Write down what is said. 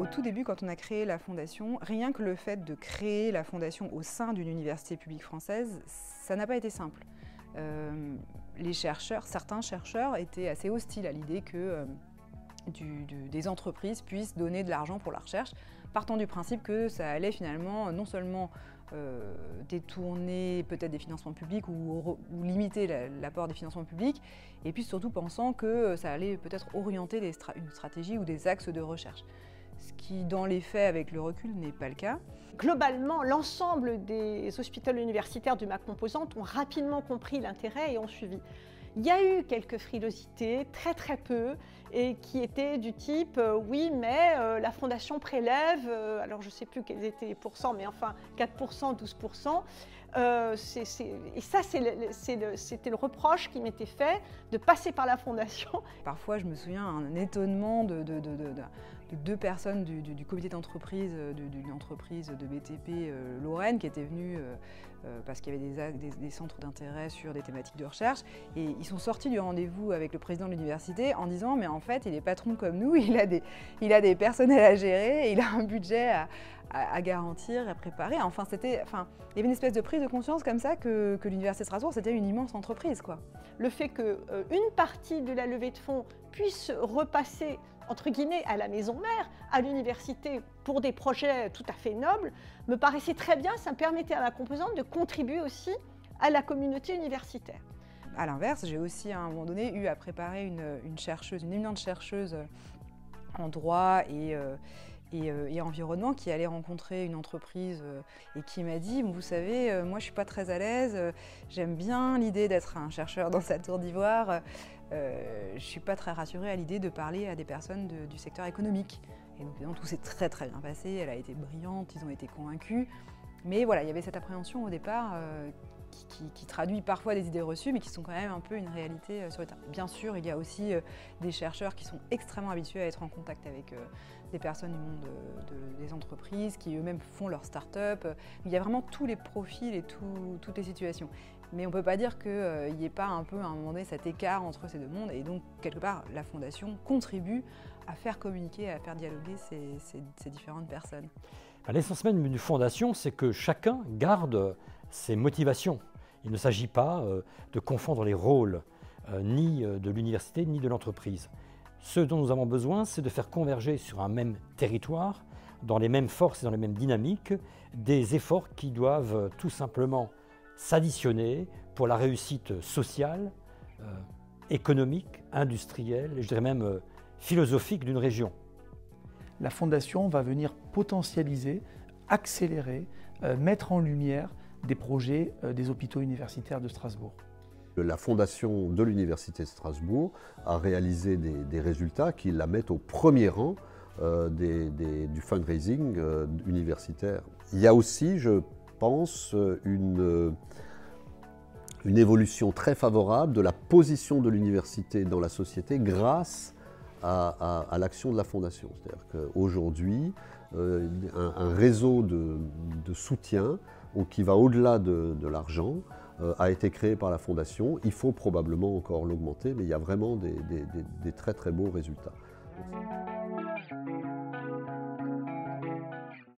Au tout début, quand on a créé la Fondation, rien que le fait de créer la Fondation au sein d'une université publique française, ça n'a pas été simple. Les chercheurs, certains chercheurs étaient assez hostiles à l'idée que des entreprises puissent donner de l'argent pour la recherche, partant du principe que ça allait finalement non seulement détourner peut-être des financements publics ou limiter l'apport des financements publics, et puis surtout pensant que ça allait peut-être orienter une stratégie ou des axes de recherche. Ce qui, dans les faits, avec le recul, n'est pas le cas. Globalement, l'ensemble des hôpitaux universitaires du MAC Composante ont rapidement compris l'intérêt et ont suivi. Il y a eu quelques frilosités, très peu, et qui étaient du type oui, mais la Fondation prélève, alors je ne sais plus quels étaient les pourcents, mais enfin 4%, 12%. Et ça, c'était le reproche qui m'était fait de passer par la Fondation. Parfois, je me souviens un étonnement de deux personnes du comité d'entreprise d'une entreprise de BTP Lorraine qui étaient venues parce qu'il y avait des centres d'intérêt sur des thématiques de recherche, et ils sont sortis du rendez-vous avec le président de l'université en disant mais en fait il est patron comme nous, il a des personnels à gérer, il a un budget à garantir, à préparer. Enfin, il y avait une espèce de prise de conscience comme ça que l'Université de Strasbourg, c'était une immense entreprise, quoi. Le fait qu'une partie de la levée de fonds puisse repasser, entre guillemets, à la maison mère, à l'université, pour des projets tout à fait nobles, me paraissait très bien. Ça me permettait à la Composante de contribuer aussi à la communauté universitaire. À l'inverse, j'ai aussi à un moment donné eu à préparer une éminente chercheuse en droit et environnement qui allait rencontrer une entreprise et qui m'a dit « Vous savez, moi je ne suis pas très à l'aise, j'aime bien l'idée d'être un chercheur dans sa tour d'ivoire, je ne suis pas très rassurée à l'idée de parler à des personnes du secteur économique. » Et donc tout s'est très bien passé, elle a été brillante, ils ont été convaincus. Mais voilà, il y avait cette appréhension au départ qui traduit parfois des idées reçues, mais qui sont quand même un peu une réalité sur le terrain. Bien sûr, il y a aussi des chercheurs qui sont extrêmement habitués à être en contact avec des personnes du monde des entreprises, qui eux-mêmes font leur start-up. Il y a vraiment tous les profils et toutes les situations. Mais on ne peut pas dire qu'il n'y ait pas un peu à un moment donné cet écart entre ces deux mondes. Et donc, quelque part, la Fondation contribue à faire communiquer, à faire dialoguer ces différentes personnes. L'essence même d'une fondation, c'est que chacun garde ses motivations. Il ne s'agit pas de confondre les rôles, ni de l'université, ni de l'entreprise. Ce dont nous avons besoin, c'est de faire converger sur un même territoire, dans les mêmes forces et dans les mêmes dynamiques, des efforts qui doivent tout simplement s'additionner pour la réussite sociale, économique, industrielle, et je dirais même philosophique d'une région. La Fondation va venir potentialiser, accélérer, mettre en lumière des projets des hôpitaux universitaires de Strasbourg. La Fondation de l'Université de Strasbourg a réalisé des résultats qui la mettent au premier rang du fundraising universitaire. Il y a aussi, je pense, une évolution très favorable de la position de l'université dans la société grâce à l'action de la Fondation. C'est-à-dire qu'aujourd'hui, un réseau de soutien qui va au-delà de l'argent a été créé par la Fondation. Il faut probablement encore l'augmenter, mais il y a vraiment des très beaux résultats.